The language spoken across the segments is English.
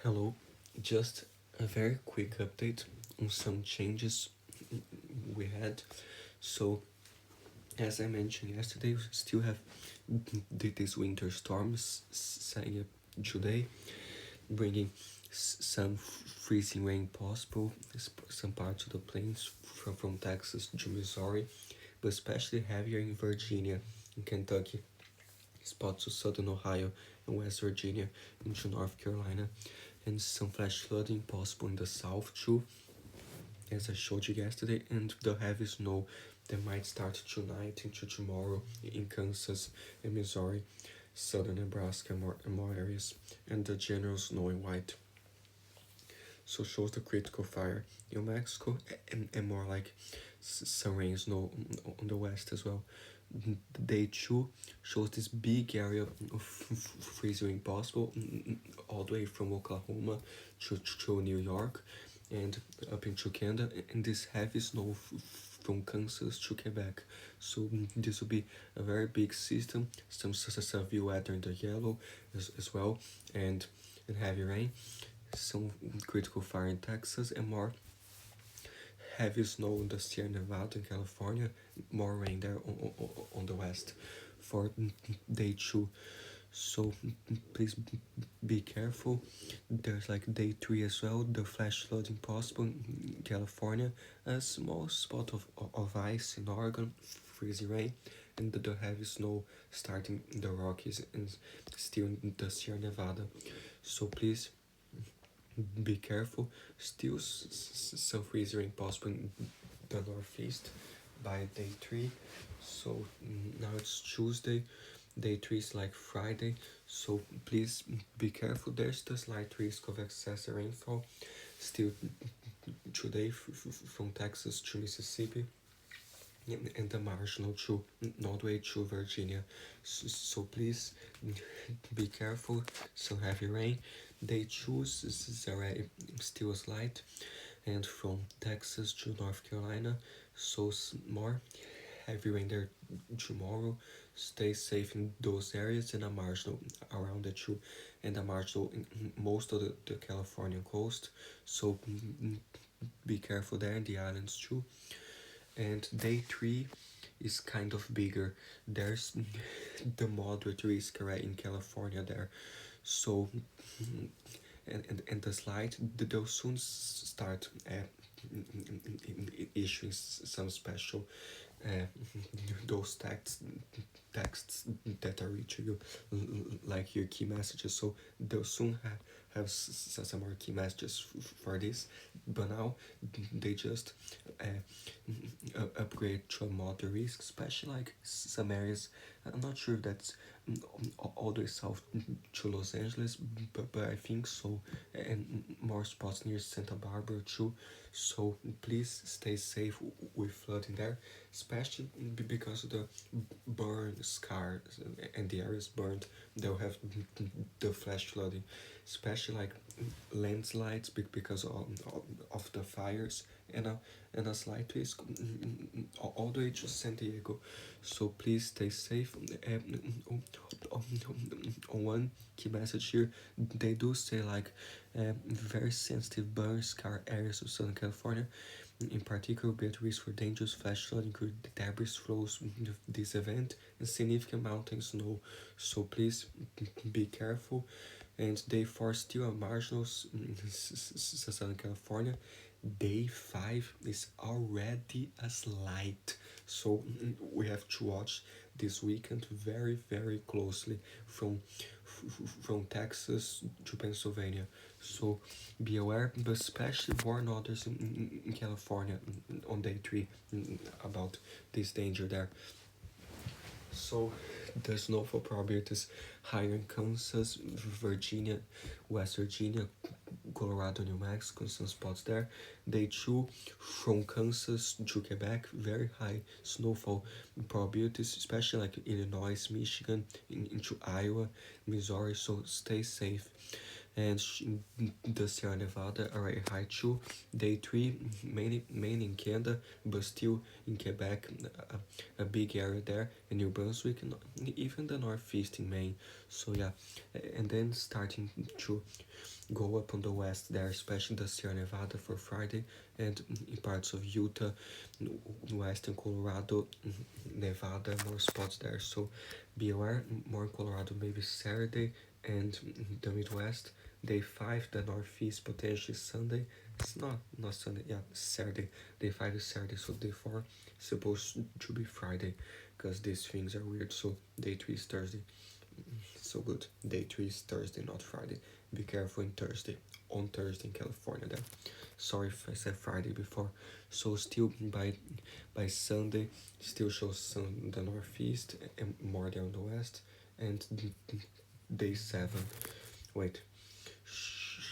Hello, just a very quick update on some changes we had. So, as I mentioned yesterday, we still have these winter storms setting up today, bringing some freezing rain possible, some parts of the plains from Texas to Missouri, but especially heavier in Virginia, in Kentucky, spots of southern Ohio and West Virginia into North Carolina, and some flash flooding possible in the south too, as I showed you yesterday, and the heavy snow that might start tonight into tomorrow in Kansas and Missouri, southern Nebraska, and more areas, and the general snow in white. So shows the critical fire in New Mexico, and more like some rain snow on the west as well. Day 2 shows this big area of freezing possible all the way from Oklahoma to New York and up into Canada, and this heavy snow from Kansas to Quebec. So this will be a very big system, some severe weather in the yellow as well, and heavy rain, some critical fire in Texas, and more heavy snow in the Sierra Nevada in California, more rain there on the west for day 2. So please be careful. There's like day 3 as well, the flash flooding possible in California, a small spot of ice in Oregon, freezing rain, and the heavy snow starting in the Rockies and still in the Sierra Nevada. So please be careful. Still some freezing rain possible in the northeast by day 3. So now it's Tuesday, day 3 is like Friday, so please be careful. There's the slight risk of excessive rainfall still today from Texas to Mississippi, and the marginal to Northway to Virginia. So please be careful. Some heavy rain. Day 2 is already still slight, and from Texas to North Carolina, so more heavy rain there tomorrow. Stay safe in those areas, and a marginal around the two, and a marginal in most of the California coast. So be careful there in the islands too. And day 3 is kind of bigger. There's the moderate risk right in California there. So and the slide, they'll soon start issuing some special uh, those texts that are reaching you, like your key messages. So they'll soon have some more key messages for this, but now they just upgrade to a moderate risk, especially like some areas. I'm not sure if that's all the way south to Los Angeles, but I think so, and more spots near Santa Barbara too. So please stay safe with flooding there, especially because of the burn scars and the areas burned. They'll have the flash flooding, especially like landslides because of the fires, and a slight risk all the way to San Diego. So please stay safe. On one key message here, they do say like very sensitive burn scar areas of Southern California in particular will be at risk for dangerous flash flood, including debris flows in this event and significant mountain snow. So please be careful. And day 4 still a marginals Southern California. Day 5 is already a slight. So we have to watch this weekend very closely from Texas to Pennsylvania. So be aware, but especially warn others in California on day 3 about this danger there. So the snowfall probability is higher in Kansas, Virginia, West Virginia, Colorado, New Mexico, some spots there. Day 2 from Kansas to Quebec, very high snowfall probabilities, especially like Illinois, Michigan, into Iowa, Missouri. So stay safe. and the Sierra Nevada already high 2. Day 3, mainly in Canada, but still in Quebec, a big area there, in New Brunswick, and even the northeast in Maine. So yeah, and then starting to go up on the west there, especially the Sierra Nevada for Friday, and in parts of Utah, western Colorado, Nevada, more spots there. So be aware, more in Colorado maybe Saturday, and the Midwest, day 5, the Northeast potentially Sunday. It's not Sunday, yeah, Saturday. Day 5 is Saturday, so day 4 is supposed to be Friday, because these things are weird. So day 3 is Thursday. So good. Day 3 is Thursday, not Friday. Be careful in Thursday. On Thursday in California there. Sorry if I said Friday before. So still by Sunday, still shows sun the northeast and more there on the west. And day 7, wait,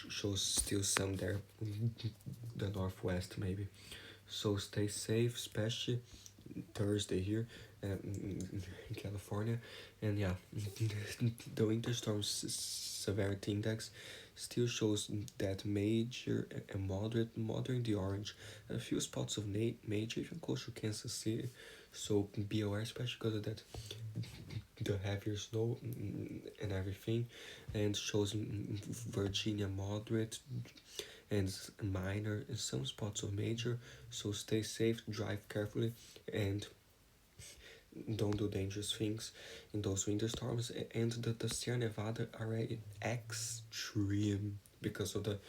shows still some there, the northwest maybe. So stay safe, especially Thursday here in California. And yeah, the winter storm severity index still shows that major and moderate in the orange, a few spots of major, even close to Kansas City. So be aware, especially because of that, the heavier snow and everything, and shows Virginia moderate and minor in some spots of major. So stay safe, drive carefully, and don't do dangerous things in those winter storms. And the Sierra Nevada are extreme because of the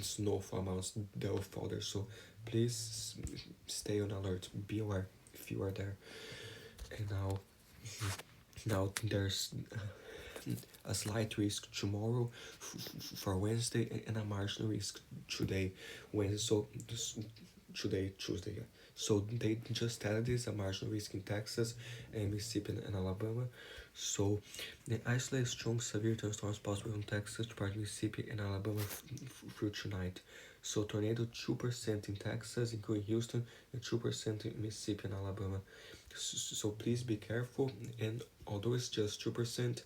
snowfall amounts that will fall there. So please stay on alert, be aware if you are there. And now there's a slight risk tomorrow for Wednesday, and a marginal risk today, Wednesday. So today, Tuesday. Yeah. So they just added this, a marginal risk in Texas and Mississippi and Alabama. So the isolated strong severe thunderstorms possible in Texas, part of Mississippi and Alabama through tonight. So tornado 2% in Texas, including Houston, and 2% in Mississippi and Alabama. So please be careful. And although it's just 2%,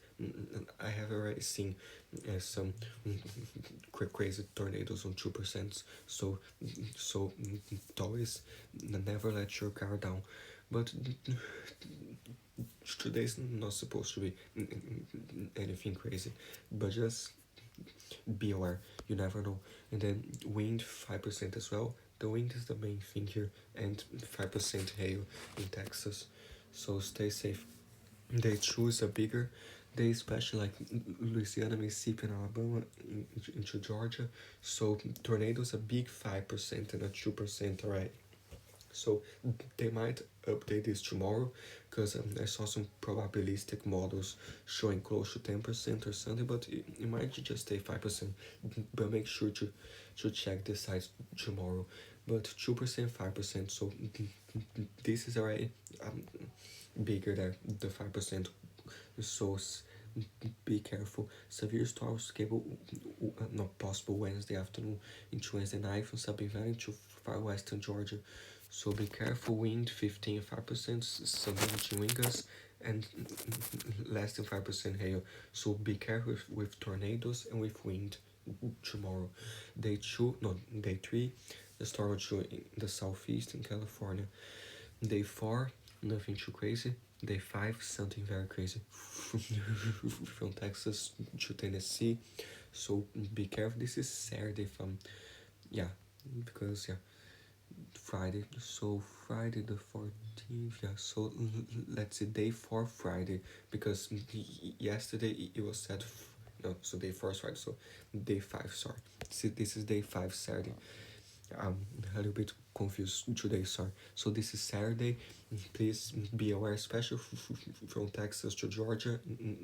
I have already seen some crazy tornadoes on 2%. So always never let your guard down. But today's not supposed to be anything crazy, but just be aware, you never know. And then wind 5% as well. The wind is the main thing here, and 5% hail in Texas. So stay safe. They choose a bigger day, especially like Louisiana, Mississippi, and Alabama into Georgia. So tornadoes a big 5% and a 2%, alright. So they might update this tomorrow, because I saw some probabilistic models showing close to 10% or something, but it might just stay 5%. But make sure to check the sites tomorrow. But 2%, 5%, so this is already bigger than the 5%. So be careful. Severe storms cable not possible Wednesday afternoon into Wednesday night from Sabine Valley to far western Georgia. So be careful. Wind 15 5%, submerging wind gusts, and less than 5% hail. So be careful with tornadoes and with wind tomorrow. Day 3, the storm will show in the southeast in California. Day 4, nothing too crazy. Day 5, something very crazy from Texas to Tennessee. So be careful. This is Saturday from, yeah, because yeah, Friday. So Friday the 14th, yeah. So let's say day 4 Friday, because yesterday it was said no. So day 4 is Friday. So day 5, sorry. See, this is day 5 Saturday. I'm a little bit confused today, sorry. So this is Saturday. Please be aware, especially from Texas to Georgia,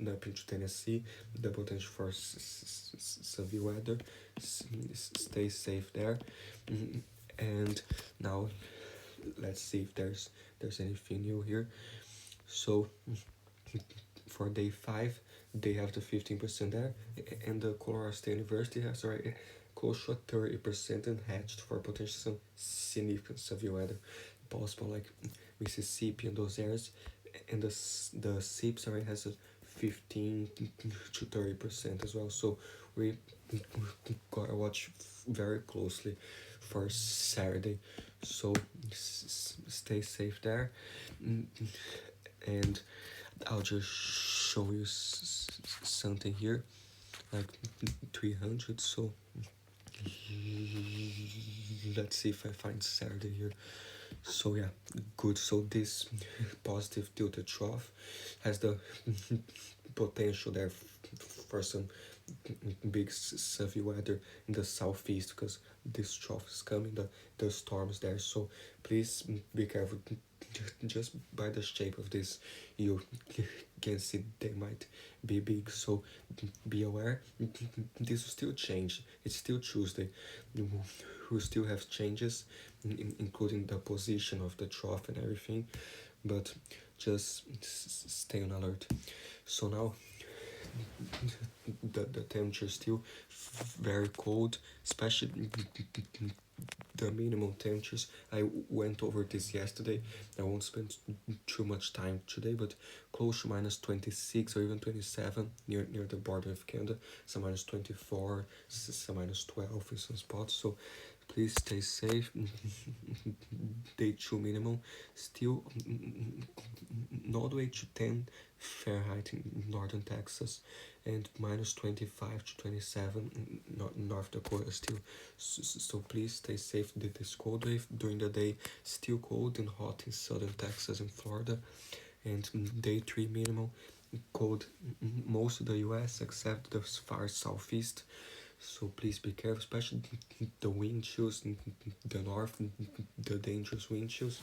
up into Tennessee, the potential for severe weather. Stay safe there. And now let's see if there's anything new here. So for day 5, they have the 15% there, and the Colorado State University has already close to 30% and hatched for potential some significant severe weather possible, like Mississippi and those areas, and the SIPs already has a 15 to 30% as well. So we gotta watch very closely for Saturday. So stay safe there. And I'll just show you something here, like 300. So let's see if I find Saturday here. So yeah, good. So this positive tilted trough has the potential there for some big severe weather in the southeast, because this trough is coming, the storms there. So please be careful. Just by the shape of this, you can see they might be big. So be aware. This will still change. It's still Tuesday. We still have changes, including the position of the trough and everything. But just stay on alert. So now the temperature is still very cold, especially the minimum temperatures. I went over this yesterday. I won't spend too much time today, but close to minus 26 or even 27 near the border of Canada. Some minus 24, some minus 12 in some spots. So please stay safe. Day 2 minimum still all the way to 10 Fahrenheit in northern Texas, and minus 25 to 27 in North Dakota still. So please stay safe. This cold wave during the day, still cold and hot in southern Texas and Florida, and day 3 minimum cold most of the US except the far southeast. So please be careful, especially the wind chills in the north, the dangerous wind chills.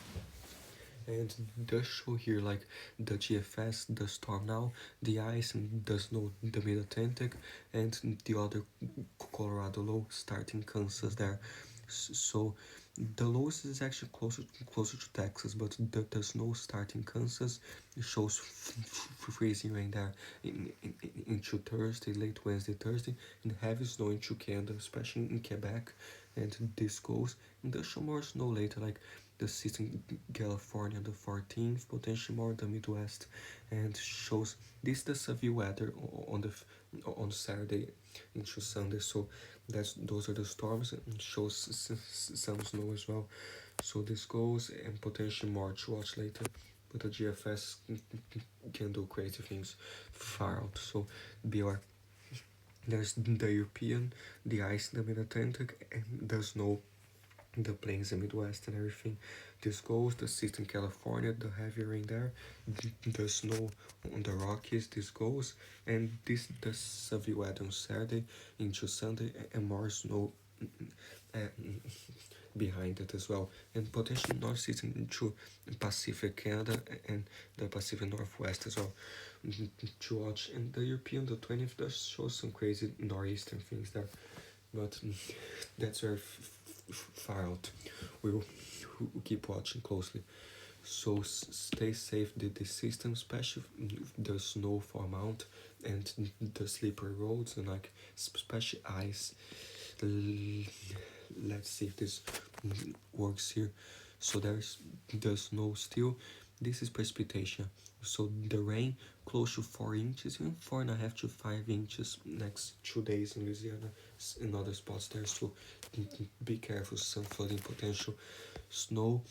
And the show here, like the GFS, the storm now, the ice and the snow, the mid-Atlantic, and the other Colorado low starting Kansas there. So the lowest is actually closer to Texas, but the snow starting Kansas shows freezing rain there into Thursday, late Wednesday, Thursday, and heavy snow into Canada, especially in Quebec, and this goes, and there's some more snow later, like the system California the 14th, potentially more the Midwest, and shows this the severe weather on Saturday into Sunday. So those are the storms, and shows some snow as well. So this goes, and potentially more to watch later. But the GFS can do crazy things far out. So be aware. There's the European, the ice in the Mid-Atlantic, and the snow the plains and Midwest and everything. This goes the system California, the heavy rain there, the snow on the Rockies, this goes, and this the severe weather on Saturday into Sunday, and more snow uh, behind it as well, and potential north system into Pacific Canada and the Pacific Northwest as well to watch. And the European, the 20th, does show some crazy northeastern things there, but that's very far out. We'll keep watching closely. So stay safe. The system, especially the snowfall amount and the slippery roads, and like especially ice. Let's see if this works here. So there's the snow still. This is precipitation. So the rain close to 4 inches, even 4.5 to 5 inches next 2 days in Louisiana, in other spots there. So be careful, some flooding potential. Snow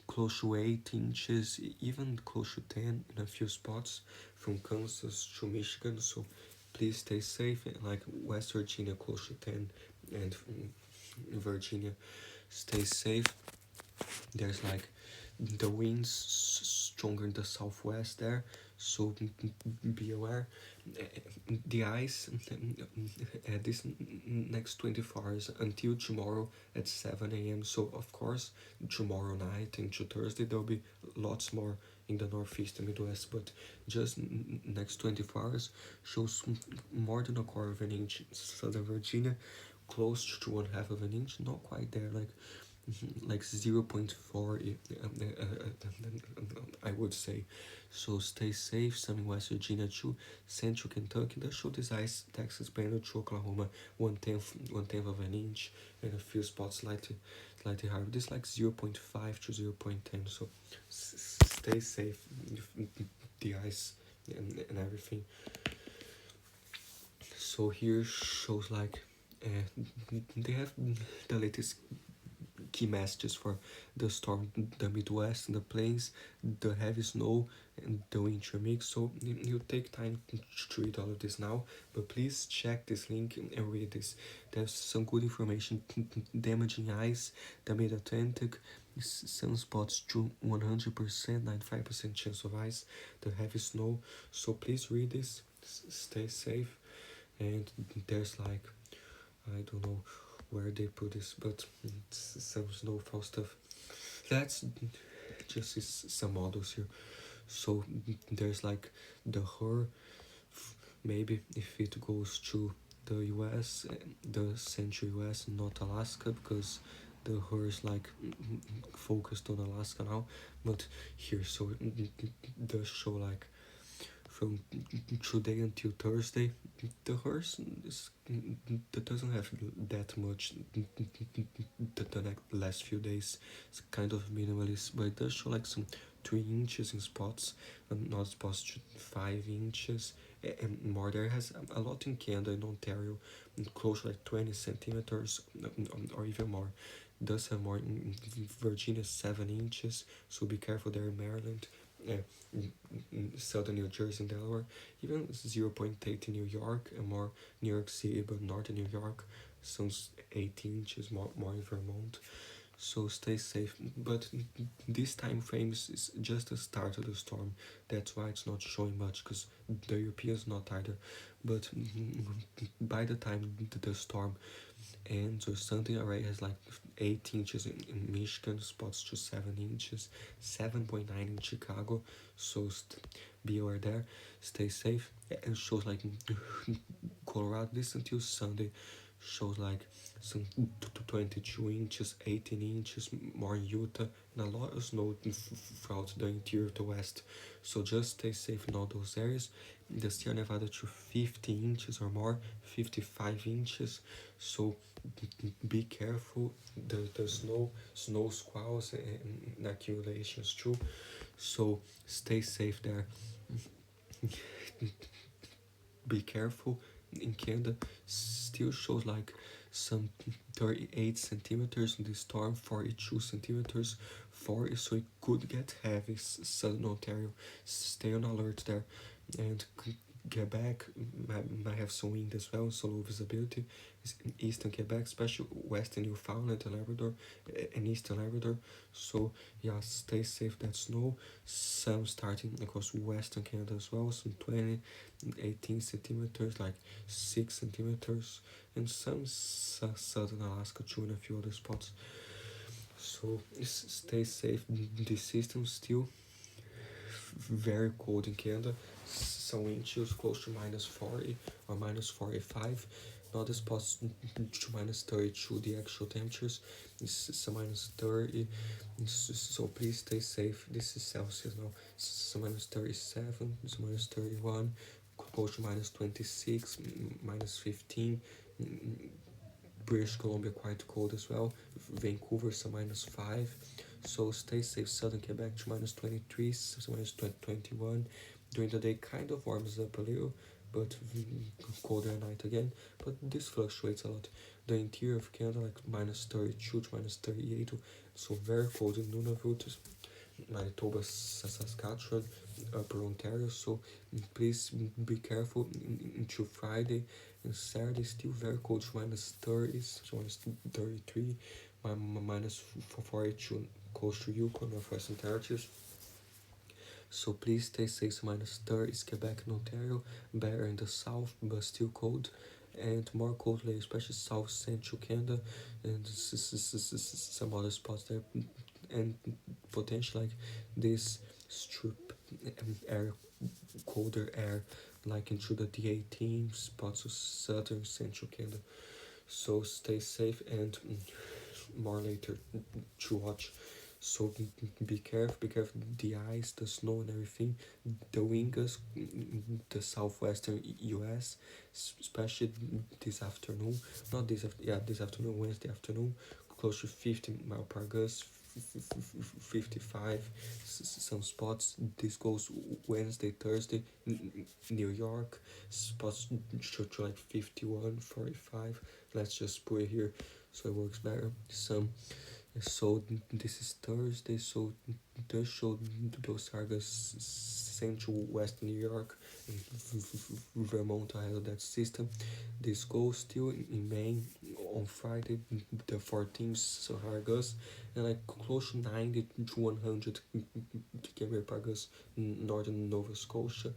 close to 8 inches, even close to 10 in a few spots from Kansas to Michigan. So please stay safe. And like West Virginia close to 10, and Virginia, stay safe. There's like the winds stronger in the southwest there, so be aware. The ice this next 24 hours until tomorrow at 7 a.m. So of course tomorrow night into Thursday there'll be lots more in the northeast and Midwest, but just next 24 hours shows more than a quarter of an inch in Southern Virginia, close to 1/2 of an inch, not quite there, like 0.4, I would say. So stay safe. Some in West Virginia too, Central Kentucky. That show this ice. Texas, Panhandle to Oklahoma, 1/10 of an inch, and a few spots slightly higher. This like 0.5 to 0.10. So stay safe. The ice and everything. So here shows like they have the latest key messages for the storm, the Midwest and the plains, the heavy snow and the winter mix. So you take time to read all of this now, but please check this link and read this. There's some good information. Damaging ice, the mid-Atlantic, sunspots to 100%, 95% chance of ice, the heavy snow. So please read this, stay safe. And there's like, I don't know where they put this, but it's some snowfall stuff. Let's just see some models here. So there's like the her, maybe if it goes to the US, the central US, not Alaska, because the her is like focused on Alaska now. But here, so the show like from today until Thursday, the horse is, that doesn't have that much the last few days. It's kind of minimalist, but it does show like some 3 inches in spots, and not spots to 5 inches and more. There has a lot in Canada and Ontario, close to like 20 centimeters or even more. Does have more in Virginia, 7 inches, so be careful there in Maryland. Southern New Jersey and Delaware, even 0.8 in New York, and more New York City, but northern New York, some 18 inches more in Vermont. So stay safe. But this time frame is just the start of the storm. That's why it's not showing much, because the Europeans not either. But by the time the storm ends or something, already has like 8 inches in Michigan, spots to 7 inches, 7.9 in Chicago. So be aware there, stay safe. And shows like Colorado, this until Sunday, shows like some 22 inches, 18 inches more in Utah, and a lot of snow throughout the interior to west. So just stay safe in all those areas. The Sierra Nevada to 50 inches or more, 55 inches. So be careful. The snow squalls and accumulations too. So stay safe there. Be careful. In Canada, still shows like some 38 centimeters in the storm, 42 centimeters, 40, so it could get heavy. Southern Ontario, stay on alert there. And Quebec might have some wind as well, so low visibility. In eastern Quebec, especially western Newfoundland and Labrador, and eastern Labrador. So yeah, stay safe. That snow. Some starting across western Canada as well, some 20, 18 centimeters, like 6 centimeters, and some southern Alaska too, and a few other spots. So stay safe. The system still very cold in Canada. Some wind chills close to -40 or -45. Not the spots to -32. The actual temperatures is some -30. So please stay safe. This is Celsius now. Some -37, some -31, close to -26, -15. British Columbia quite cold as well. Vancouver some -5. So stay safe. Southern Quebec to -23, so -21. During the day kind of warms up a little, but colder at night again. But this fluctuates a lot. The interior of Canada like -32 to -38, so very cold in Nunavut, Manitoba, Saskatchewan, Upper Ontario. So please be careful until Friday and Saturday. Still very cold, to -30s, to -33, -42 close to Yukon, Northwestern Territories. So please stay safe. -30s Quebec and Ontario, better in the south but still cold, and more cold later, especially south central Canada and some other spots there, and potentially like this strip air, colder air, like into the D18 spots of southern central Canada. So stay safe, and more later to watch. So be careful, the ice, the snow and everything, the wind gusts, the southwestern US, especially this afternoon, not this afternoon, Wednesday afternoon, close to 50 mile per gust, 55, some spots. This goes Wednesday, Thursday, New York, spots to like 51, 45. Let's just put it here so it works better. Some, so this is Thursday, so does show those targets central west New York and Vermont ahead of that system. This goes still in Maine on Friday the 14th, so how it goes, and like close to 90 to 100 km/h northern Nova Scotia,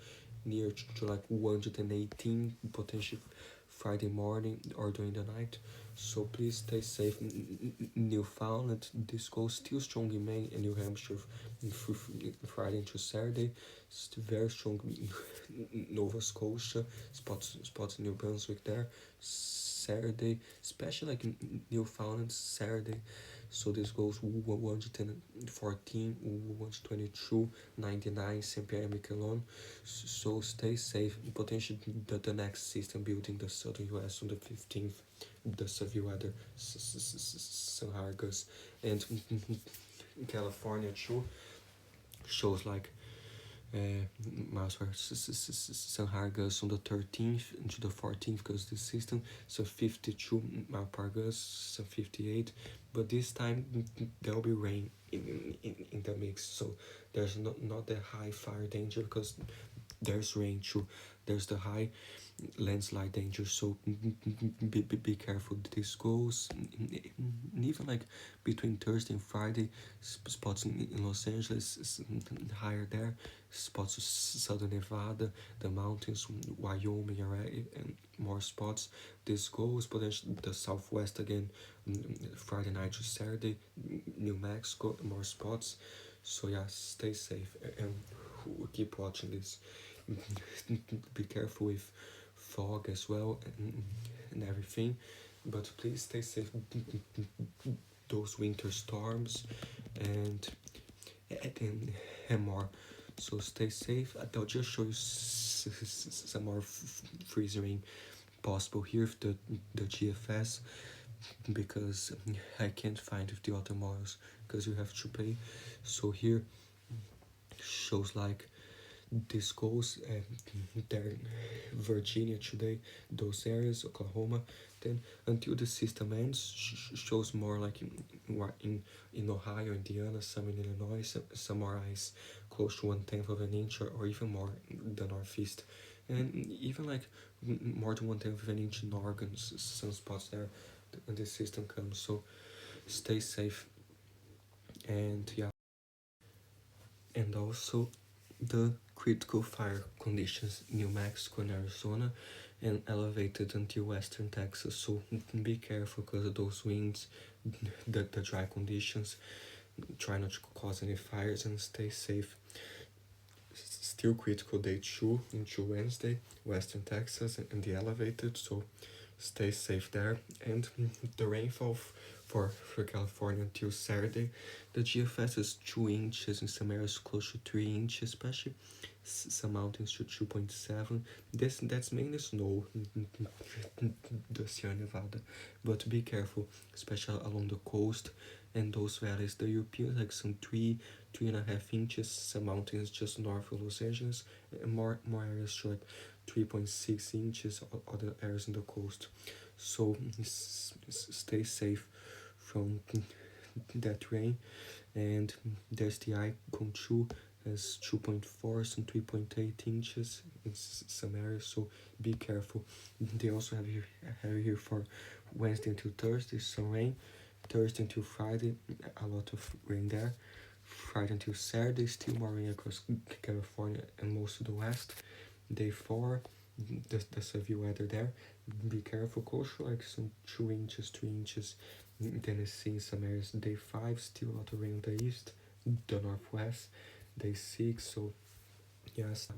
near to like 118 potential Friday morning or during the night. So please stay safe. Newfoundland, this goes still strong in Maine and New Hampshire Friday into Saturday. Still very strong in Nova Scotia, spots in New Brunswick there. Saturday, especially like in Newfoundland, Saturday. So this goes 114, 122, 99, St. Pierre and Miquelon. So stay safe. Potentially the next system building the southern US on the 15th, the severe weather, San Hargas, and California too. Shows like San Hargas on the 13th into the 14th because the system, so 52 Malpargas, so 58, but this time there'll be rain in the mix, so there's not the high fire danger because there's rain too. There's the high landslide danger, so be careful. This goes even like between Thursday and Friday, spots in Los Angeles is higher there, spots southern Nevada, the mountains, Wyoming area, and more spots. This goes potentially the southwest again, Friday night to Saturday, New Mexico, more spots. So yeah, stay safe and keep watching this. Be careful with fog as well and everything, but please stay safe. Those winter storms and and more. So stay safe. I'll just show you some more freezing possible here with the GFS, because I can't find with the other models because you have to pay. So here shows like this goes there, Virginia today, those areas, Oklahoma. Then until the system ends, shows more like in Ohio, Indiana, some in Illinois, some more ice, close to 1/10 of an inch or even more in the northeast, and even like more than 1/10 of an inch in Oregon, some spots there when the system comes. So stay safe, and yeah, and also the critical fire conditions in New Mexico and Arizona, and elevated until western Texas. So be careful because of those winds, the dry conditions. Try not to cause any fires and stay safe. Still critical day 2 into Wednesday, western Texas and the elevated. So stay safe there. And the rainfall for California until Saturday, the GFS is 2 inches, in some areas close to 3 inches, especially some mountains to 2.7. That's mainly snow, the Sierra Nevada, but be careful, especially along the coast and those valleys. The Europeans like some 3.5 inches, some mountains just north of Los Angeles, and more areas to like 3.6 inches, other areas in the coast. So stay safe from that rain. And there's the icon too, has 2.4 and 3.8 inches in some areas, so be careful. They also have here for Wednesday until Thursday some rain, Thursday until Friday a lot of rain there, Friday until Saturday still more rain across California and most of the west. Day 4, the severe weather there. Be careful, coastal like some 2 inches, 3 inches. Tennessee in some areas. Day 5, still a lot of rain on the east, the northwest. Day 6, so yes.